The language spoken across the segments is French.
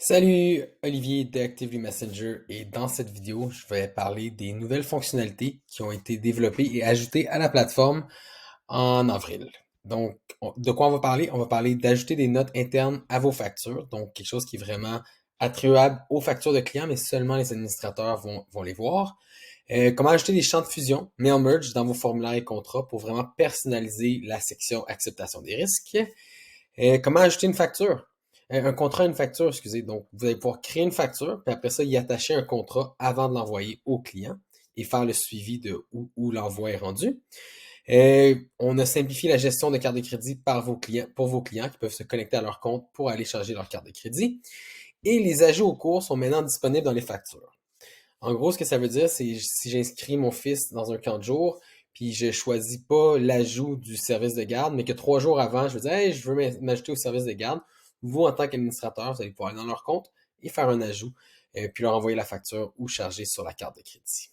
Salut, Olivier de Actively Messenger et dans cette vidéo, je vais parler des nouvelles fonctionnalités qui ont été développées et ajoutées à la plateforme en avril. Donc, de quoi on va parler? On va parler d'ajouter des notes internes à vos factures, donc quelque chose qui est vraiment attribuable aux factures de clients, mais seulement les administrateurs vont les voir. Comment ajouter des champs de fusion, mail merge dans vos formulaires et contrats pour vraiment personnaliser la section acceptation des risques. Comment ajouter une facture? Un contrat, une facture, excusez. Donc, vous allez pouvoir créer une facture, puis après ça, y attacher un contrat avant de l'envoyer au client et faire le suivi de où l'envoi est rendu. On a simplifié la gestion de cartes de crédit pour vos clients qui peuvent se connecter à leur compte pour aller charger leur carte de crédit. Et les ajouts au cours sont maintenant disponibles dans les factures. En gros, ce que ça veut dire, c'est si j'inscris mon fils dans un camp de jour, puis je choisis pas l'ajout du service de garde, mais que 3 jours avant, je veux dire, hey, je veux m'ajouter au service de garde, vous, en tant qu'administrateur, vous allez pouvoir aller dans leur compte et faire un ajout, puis leur envoyer la facture ou charger sur la carte de crédit.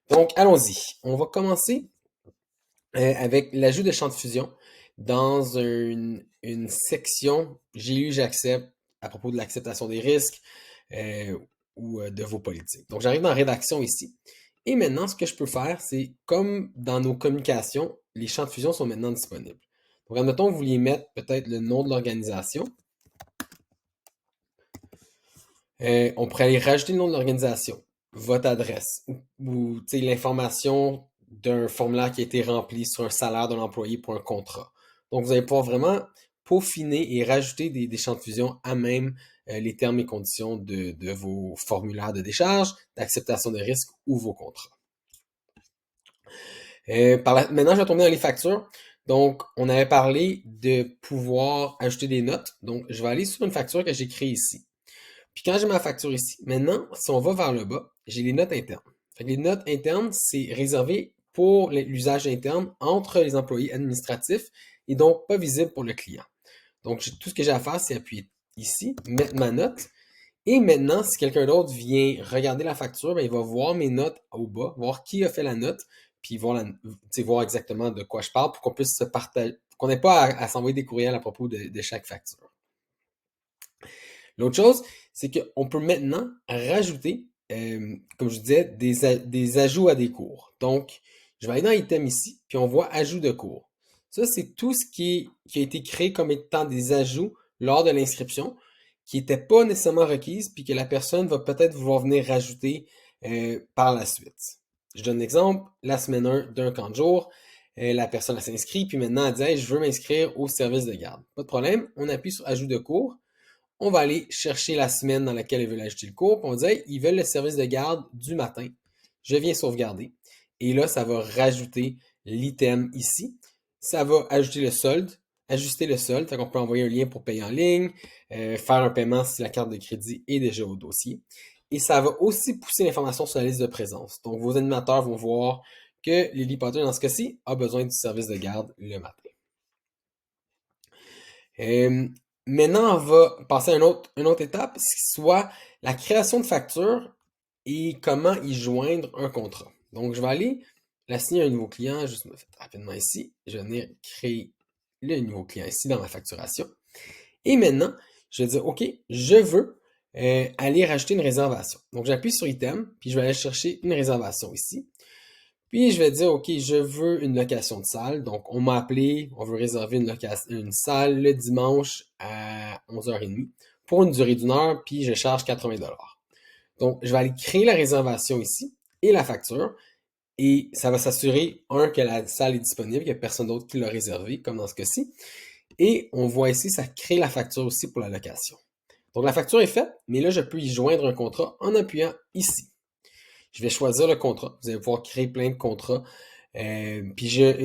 Donc, allons-y. On va commencer avec l'ajout de champ de fusion dans une section j'ai lu, j'accepte à propos de l'acceptation des risques euh, ou de vos politiques. Donc, j'arrive dans rédaction ici. Et maintenant, ce que je peux faire, c'est comme dans nos communications, les champs de fusion sont maintenant disponibles. Donc, admettons que vous vouliez mettre peut-être le nom de l'organisation. On pourrait aller rajouter le nom de l'organisation, votre adresse ou l'information d'un formulaire qui a été rempli sur un salaire d'un employé pour un contrat. Donc, vous allez pouvoir vraiment peaufiner et rajouter des champs de fusion à même les termes et conditions de vos formulaires de décharge, d'acceptation de risque ou vos contrats. Maintenant, je vais tourner dans les factures. Donc, on avait parlé de pouvoir ajouter des notes. Donc, je vais aller sur une facture que j'ai créée ici. Puis quand j'ai ma facture ici, maintenant, si on va vers le bas, j'ai les notes internes. Fait que les notes internes, c'est réservé pour l'usage interne entre les employés administratifs et donc pas visible pour le client. Donc, tout ce que j'ai à faire, c'est appuyer ici, mettre ma note. Et maintenant, si quelqu'un d'autre vient regarder la facture, ben, il va voir mes notes au bas, voir qui a fait la note, puis voir exactement de quoi je parle pour qu'on puisse se partager, qu'on n'ait pas à s'envoyer des courriels à propos de chaque facture. L'autre chose, c'est qu'on peut maintenant rajouter, comme je disais, des ajouts à des cours. Donc, je vais aller dans Item ici, puis on voit Ajout de cours. Ça, c'est tout ce qui a été créé comme étant des ajouts lors de l'inscription, qui n'étaient pas nécessairement requises, puis que la personne va peut-être vouloir venir rajouter par la suite. Je donne un exemple, la semaine 1 d'un camp de jour, la personne s'inscrit, puis maintenant elle dit hey, je veux m'inscrire au service de garde. Pas de problème, on appuie sur Ajout de cours, on va aller chercher la semaine dans laquelle ils veulent ajouter le cours. Puis on dit, ils veulent le service de garde du matin. Je viens sauvegarder. Et là, ça va rajouter l'item ici. Ça va ajouter le solde, ajuster le solde. Fait qu'on peut envoyer un lien pour payer en ligne, faire un paiement si la carte de crédit est déjà au dossier. Et ça va aussi pousser l'information sur la liste de présence. Donc, vos animateurs vont voir que Lily Potter, dans ce cas-ci, a besoin du service de garde le matin. Euh, Maintenant, on va passer à une autre étape, soit la création de facture et comment y joindre un contrat. Donc, je vais aller la signer à un nouveau client, juste me faire rapidement ici. Je vais venir créer le nouveau client ici dans ma facturation. Et maintenant, je vais dire, OK, je veux aller rajouter une réservation. Donc, j'appuie sur Item, puis je vais aller chercher une réservation ici. Puis je vais dire, OK, je veux une location de salle. Donc, on m'a appelé, on veut réserver une salle le dimanche à 11h30 pour une durée d'une heure, puis je charge 80$. Donc, je vais aller créer la réservation ici et la facture. Et ça va s'assurer, que la salle est disponible, qu'il n'y a personne d'autre qui l'a réservé, comme dans ce cas-ci. Et on voit ici, ça crée la facture aussi pour la location. Donc, la facture est faite, mais là, je peux y joindre un contrat en appuyant ici. Je vais choisir le contrat. Vous allez pouvoir créer plein de contrats. Puis j'ai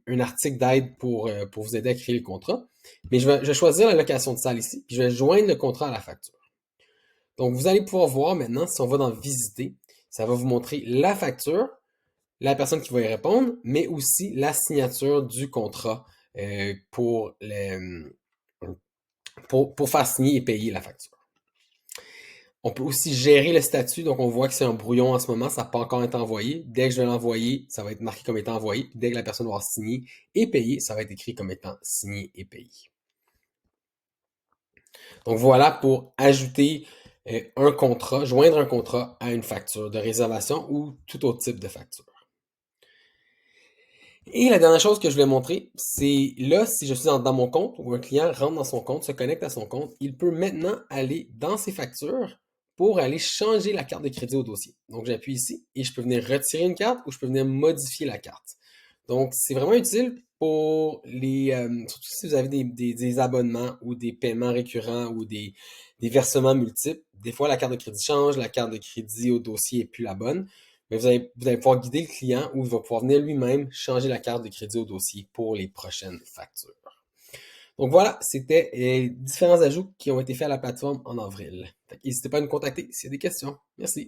un article d'aide pour vous aider à créer le contrat. Mais je vais choisir la location de salle ici, puis je vais joindre le contrat à la facture. Donc, vous allez pouvoir voir maintenant, si on va dans Visiter, ça va vous montrer la facture, la personne qui va y répondre, mais aussi la signature du contrat pour faire signer et payer la facture. On peut aussi gérer le statut, donc on voit que c'est un brouillon en ce moment, ça n'a pas encore été envoyé. Dès que je vais l'envoyer, ça va être marqué comme étant envoyé. Dès que la personne va avoir signé et payé, ça va être écrit comme étant signé et payé. Donc voilà pour ajouter un contrat, joindre un contrat à une facture de réservation ou tout autre type de facture. Et la dernière chose que je voulais montrer, c'est là, si je suis dans mon compte ou un client rentre dans son compte, se connecte à son compte, il peut maintenant aller dans ses factures pour aller changer la carte de crédit au dossier. Donc j'appuie ici et je peux venir retirer une carte ou je peux venir modifier la carte. Donc c'est vraiment utile pour surtout si vous avez des abonnements ou des paiements récurrents ou des versements multiples. Des fois la carte de crédit change, la carte de crédit au dossier est plus la bonne. Mais vous allez pouvoir guider le client ou il va pouvoir venir lui-même changer la carte de crédit au dossier pour les prochaines factures. Donc voilà, c'était différents ajouts qui ont été faits à la plateforme en avril. N'hésitez pas à nous contacter s'il y a des questions. Merci.